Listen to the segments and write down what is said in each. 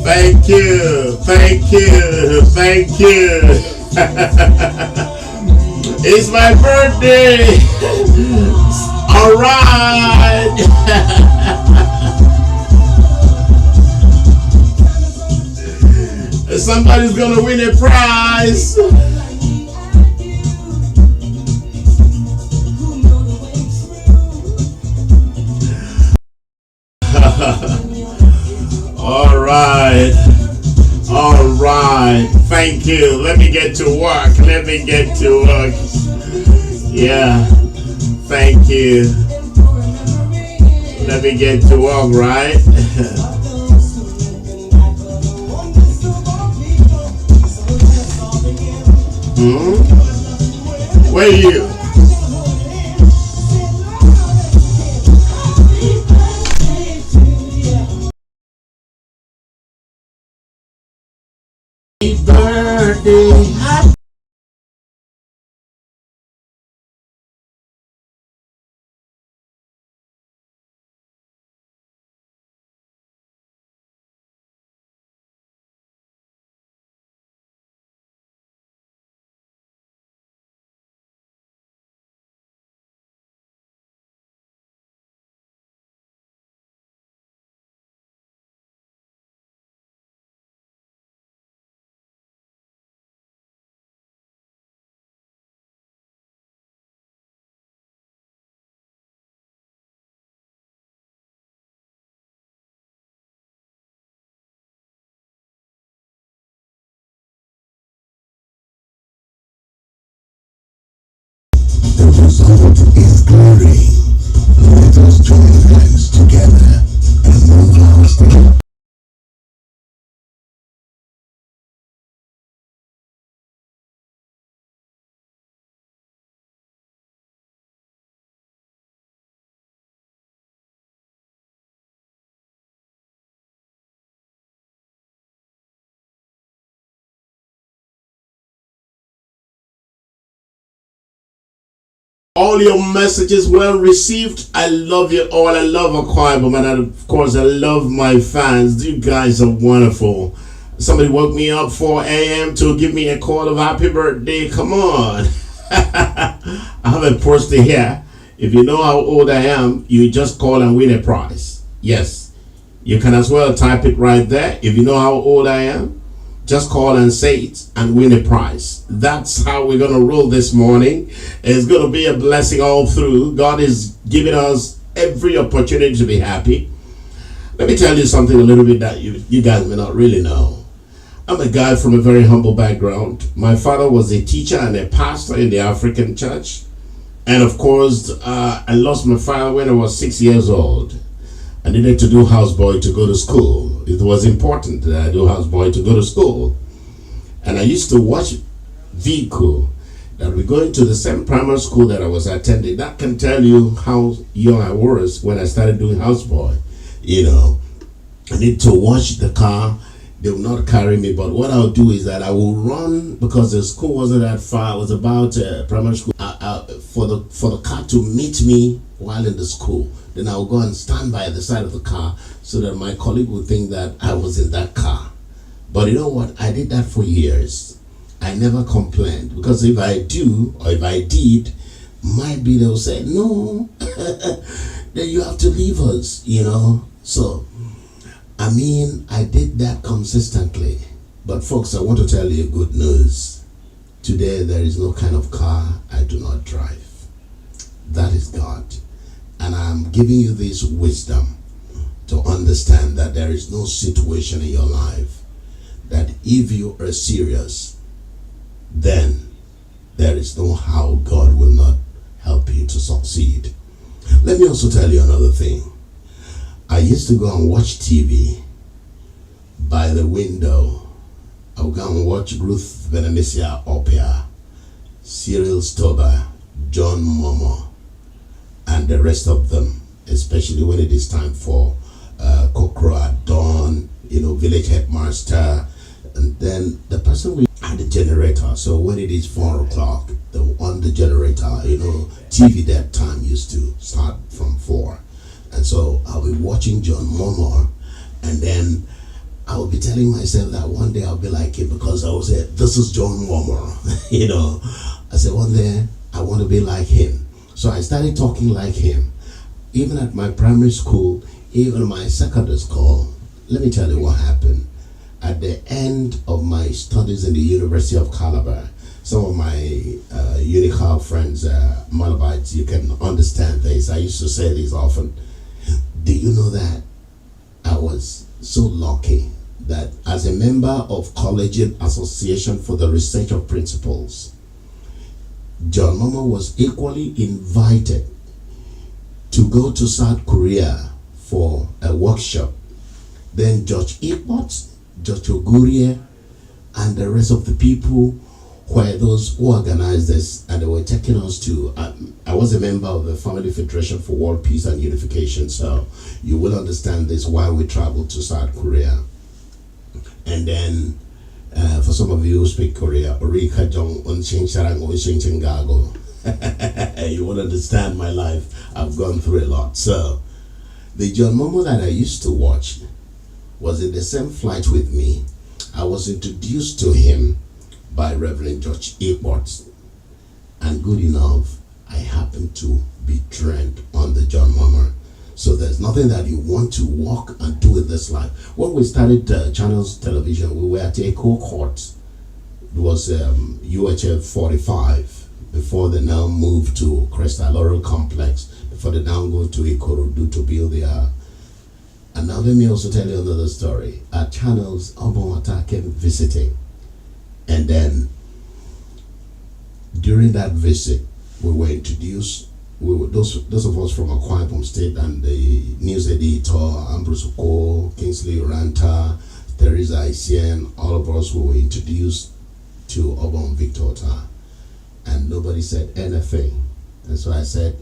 Thank you, thank you, thank you. It's my birthday. All right. Somebody's gonna win a prize. All right. All right. Thank you. Let me get to work. Let me get to work. Yeah. Thank you. Let me get to work, right? Where are you? Happy birthday. The result is glory. Let us join hands together and move our state. All your messages well received. I love you all. I love Akwaibom, and of course I love my fans. You guys are wonderful. Somebody woke me up 4 a.m. to give me a call of happy birthday. Come on. I have a poster here. If you know how old I am, you just call and win a prize. Yes. You can as well type it right there. If you know how old I am, just call and say it and win a prize. That's how we're going to roll this morning. It's going to be a blessing all through. God is giving us every opportunity to be happy. Let me tell you something a little bit that you guys may not really know. I'm a guy from a very humble background. My father was a teacher and a pastor in the African church. And of course, I lost my father when I was 6 years old. I needed to do houseboy to go to school. It was important that I do houseboy to go to school. And I used to watch vehicle that we go into the same primary school that I was attending. That can tell you how young I was when I started doing houseboy. You know, I need to watch the car. They will not carry me, but what I'll do is that I will run, because the school wasn't that far. It was about primary school. For the car to meet me while in the school. Then I'll go and stand by the side of the car so that my colleague would think that I was in that car. But you know what? I did that for years. I never complained, because if I do, or if I did, might be they'll say, no, then you have to leave us, you know. So, I mean, I did that consistently. But folks, I want to tell you good news. Today, there is no kind of car I do not drive. That is God. And I'm giving you this wisdom to understand that there is no situation in your life that if you are serious, then there is no how God will not help you to succeed. Let me also tell you another thing. I used to go and watch TV by the window. I would go and watch Ruth Venetia Opia, Cyril Stober, John Momo, and the rest of them, especially when it is time for Kokro at dawn, you know, village headmaster, and then the person will add the generator. So when it is 4 o'clock, on the generator, you know, TV that time used to start from 4. And so I'll be watching John Momo, and then I will be telling myself that one day I'll be like him because I will say, this is John Warmer. You know, I said one day I want to be like him. So I started talking like him. Even at my primary school, even my secondary school, let me tell you what happened. At the end of my studies in the University of Calabar, some of my Unical friends, Malabites, you can understand this. I used to say this often. Do you know that I was so lucky that as a member of Collegiate Association for the Research of Principles, John Momo was equally invited to go to South Korea for a workshop. Then George Ikpot, George Ogurie, and the rest of the people were those who organized this, and they were taking us to, I was a member of the Family Federation for World Peace and Unification, so you will understand this while we traveled to South Korea. And then, for some of you who speak Korea, Orika Jong Gago. You will understand my life. I've gone through a lot. So, the John Momo that I used to watch was in the same flight with me. I was introduced to him by Reverend George Airport, and good enough, I happened to be trained on the John Momo. So there's nothing that you want to walk and do in this life. When we started Channels Television, we were at Echo Court. It was UHF 45 before they now moved to Crystal Laurel Complex, before they now go to Ikorodu to build their. And now let me also tell you another story. At Channels, Obonwata came visiting. And then during that visit, we were introduced. We were those of us from Akwaibom State and the news editor, Ambrose Oko, Kingsley Oranta, Teresa Isien, all of us were introduced to Obon Victor, and nobody said anything. And so I said,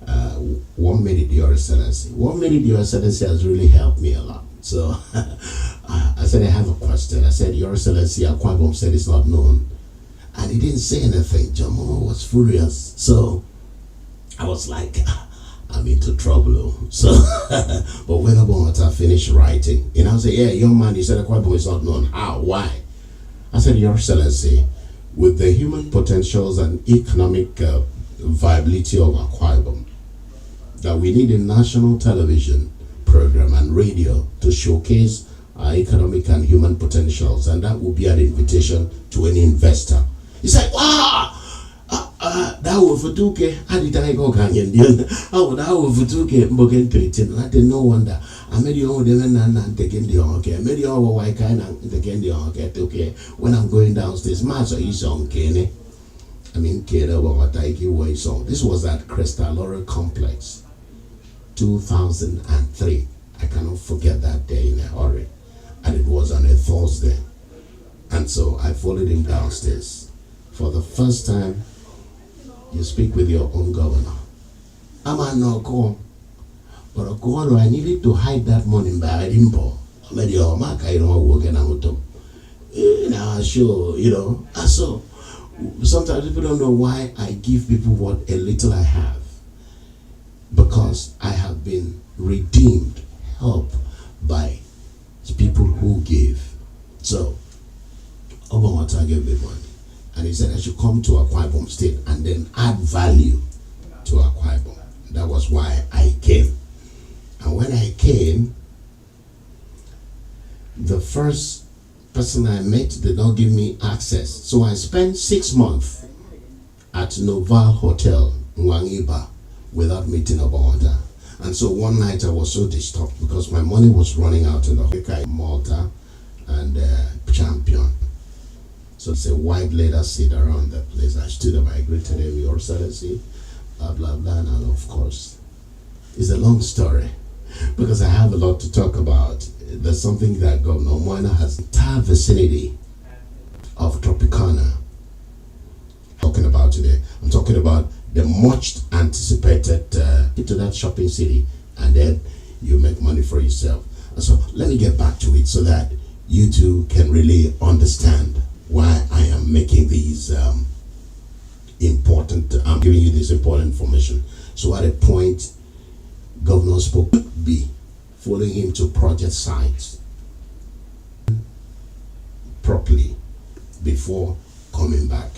1 minute, Your Excellency. 1 minute, Your Excellency has really helped me a lot. So I said, I have a question. I said, Your Excellency, Akwaibom said it's not known. And he didn't say anything. Jomo was furious. So I was like, I'm into trouble. So, but when Obonwata finished writing, and I said, yeah, young man, he said, Akwaibom is not known. How? Why? I said, Your Excellency, with the human potentials and economic viability of Akwaibom, that we need a national television program and radio to showcase our economic and human potentials, and that will be an invitation to any investor. He said, wow, that was for 2K. I didn't go Ganyan. Oh, that was for 2K. Mbogen Payton. I didn't no wonder. I made you all the men and taking the okay. I made you all white kind and taking the okay. When I'm going downstairs, Master is on Kenny. I mean, Keda, what I give away song. This was at Crystal Laurel Complex, 2003. I cannot forget that day in a hurry. And it was on a Thursday. And so I followed him downstairs. For the first time, you speak with your own governor. I'm not call. But a call, I needed to hide that money by Edinburgh. I made your mark, I don't work and I'm sure, And so sometimes people don't know why I give people what a little I have. Because I have been redeemed, helped by people who give. So, Obonwata gave me money. And he said I should come to Akwaibom State and then add value to Akwaibom. That was why I came. And when I came, the first person I met did not give me access. So I spent 6 months at Noval Hotel, Nwangiba, without meeting Obonwata. And so one night I was so disturbed because my money was running out in the hotel, Malta and Champion. So it's a white leather seat around the place. I stood up, I greeted him, Your Excellency, blah, blah, blah, and of course, it's a long story because I have a lot to talk about. There's something that Governor Moina has entire vicinity of Tropicana talking about today. I'm talking about the much anticipated to that shopping city, and then you make money for yourself. And so let me get back to it so that you too can really understand why I am making these I'm giving you this important information. So at a point, Governor spoke B, following him to project sites. properly before coming back.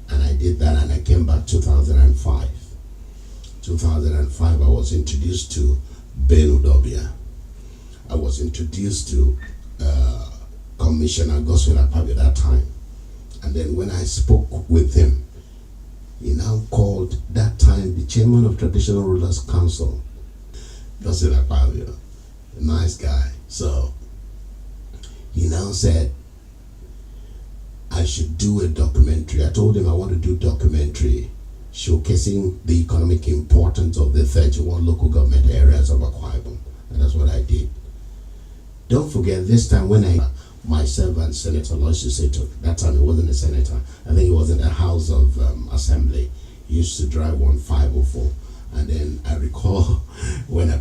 And I did that, and I came back 2005. 2005, I was introduced to Ben Udobia. I was introduced to Commissioner Goswin Akpabi at that time. And then when I spoke with him, he now called that time the chairman of Traditional Rulers Council, Goswin Akpabi, a nice guy. So he now said I should do a documentary. I told him I want to do documentary showcasing the economic importance of the 31 local government areas of Akwaibom. And that's what I did. Don't forget, this time when myself and Senator Lois Seto, that time he wasn't a senator, I think he was in the House of Assembly. He used to drive 1504. And then I recall when I